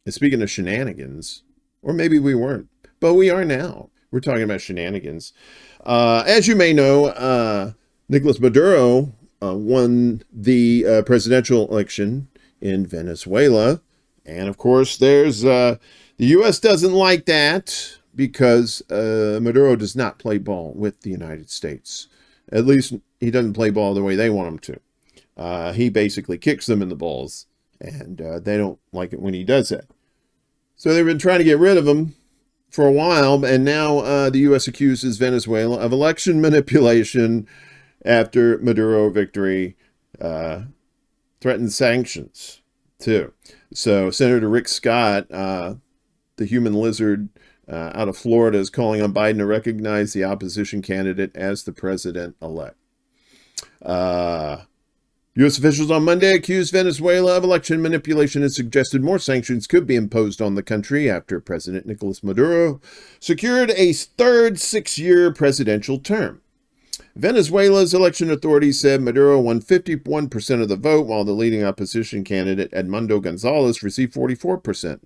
speaking of shenanigans, or maybe we weren't, but we are now. We're talking about shenanigans. As you may know, Nicolas Maduro won the presidential election in Venezuela. And of course, the U.S. doesn't like that because Maduro does not play ball with the United States. At least he doesn't play ball the way they want him to. He basically kicks them in the balls, and they don't like it when he does that. So they've been trying to get rid of him for a while, and now the U.S. accuses Venezuela of election manipulation after Maduro victory threatens sanctions, too. So Senator Rick Scott, the human lizard out of Florida, is calling on Biden to recognize the opposition candidate as the president-elect. U.S. officials on Monday accused Venezuela of election manipulation and suggested more sanctions could be imposed on the country after President Nicolas Maduro secured a third 6-year presidential term. Venezuela's election authorities said Maduro won 51% of the vote, while the leading opposition candidate, Edmundo Gonzalez, received 44%.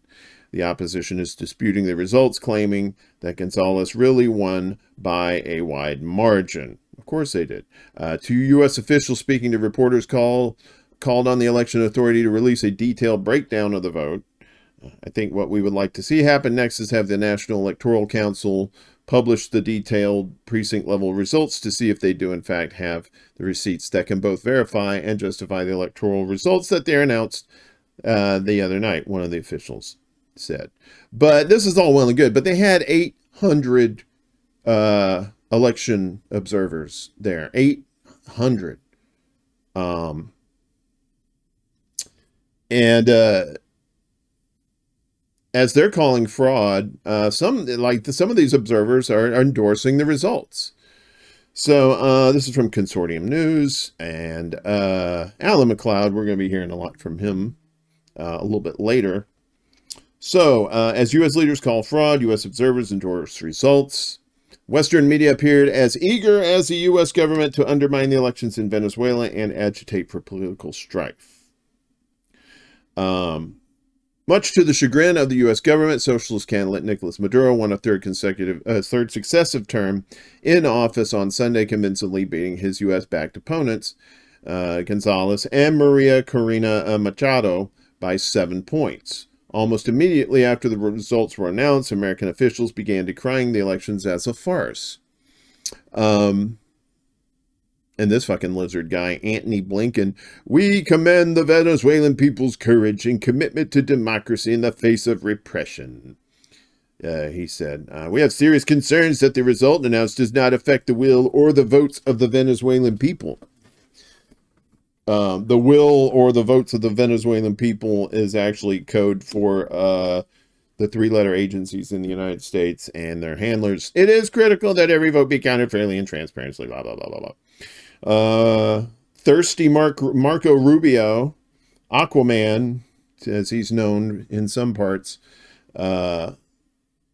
The opposition is disputing the results, claiming that Gonzalez really won by a wide margin. Of course they did. Two U.S. officials speaking to reporters called on the election authority to release a detailed breakdown of the vote. I think what we would like to see happen next is have the National Electoral Council publish the detailed precinct-level results to see if they do, in fact, have the receipts that can both verify and justify the electoral results that they announced the other night, one of the officials said. But this is all well and good, but they had 800 election observers there. 800. As they're calling fraud, some of these observers are endorsing the results. So this is from Consortium News, and Alan McLeod, we're going to be hearing a lot from him a little bit later. So as U.S. leaders call fraud, U.S. observers endorse results. Western media appeared as eager as the U.S. government to undermine the elections in Venezuela and agitate for political strife. Much to the chagrin of the U.S. government, socialist candidate Nicolas Maduro won a third successive term in office on Sunday, convincingly beating his U.S.-backed opponents, Gonzalez and Maria Corina Machado, by 7 points. Almost immediately after the results were announced, American officials began decrying the elections as a farce. And this fucking lizard guy, Antony Blinken, we commend the Venezuelan people's courage and commitment to democracy in the face of repression. He said, we have serious concerns that the result announced does not affect the will or the votes of the Venezuelan people. The will or the votes of the Venezuelan people is actually code for the 3-letter agencies in the United States and their handlers. It is critical that every vote be counted fairly and transparently, blah, blah, blah, blah, blah. Thirsty Marco Rubio, Aquaman, as he's known in some parts, a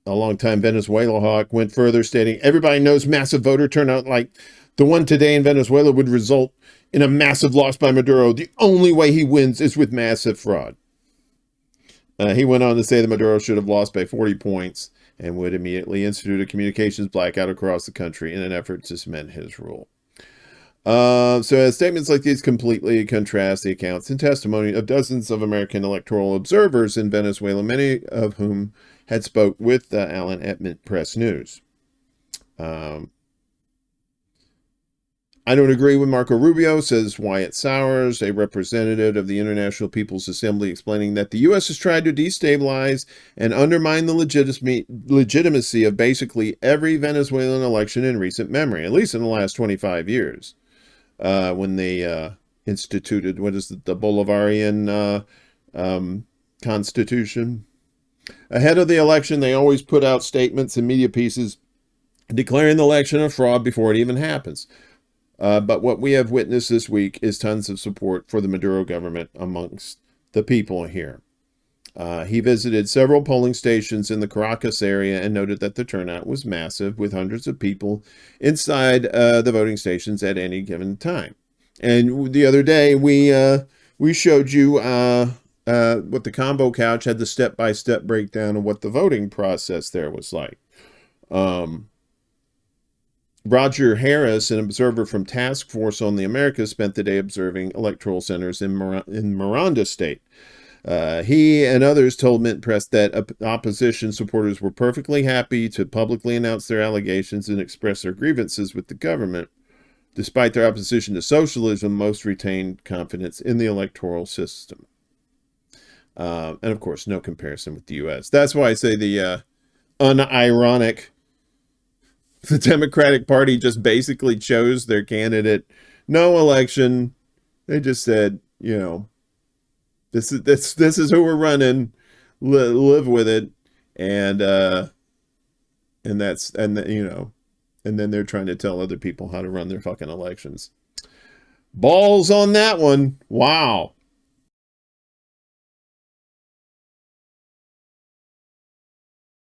longtime Venezuela hawk, went further, stating, everybody knows massive voter turnout like the one today in Venezuela would result in a massive loss by Maduro. The only way he wins is with massive fraud. He went on to say that Maduro should have lost by 40 points and would immediately institute a communications blackout across the country in an effort to cement his rule. So statements like these completely contrast the accounts and testimony of dozens of American electoral observers in Venezuela, many of whom had spoke with Alan at Mint Press News. I don't agree with Marco Rubio, says Wyatt Sowers, a representative of the International People's Assembly, explaining that the U.S. has tried to destabilize and undermine the legitimacy of basically every Venezuelan election in recent memory, at least in the last 25 years, when they instituted, what is it, the Bolivarian Constitution. Ahead of the election, they always put out statements and media pieces declaring the election a fraud before it even happens. But what we have witnessed this week is tons of support for the Maduro government amongst the people here. He visited several polling stations in the Caracas area and noted that the turnout was massive, with hundreds of people inside the voting stations at any given time. And the other day, we showed you with the combo couch, had the step-by-step breakdown of what the voting process there was like. Roger Harris, an observer from Task Force on the Americas, spent the day observing electoral centers in Miranda State. He and others told Mint Press that opposition supporters were perfectly happy to publicly announce their allegations and express their grievances with the government. Despite their opposition to socialism, most retained confidence in the electoral system. And of course, no comparison with the U.S. That's why I say the unironic. The Democratic Party just basically chose their candidate. No election. They just said, you know, this is who we're running. Live with it, and that's you know, and then they're trying to tell other people how to run their fucking elections. Balls on that one. Wow.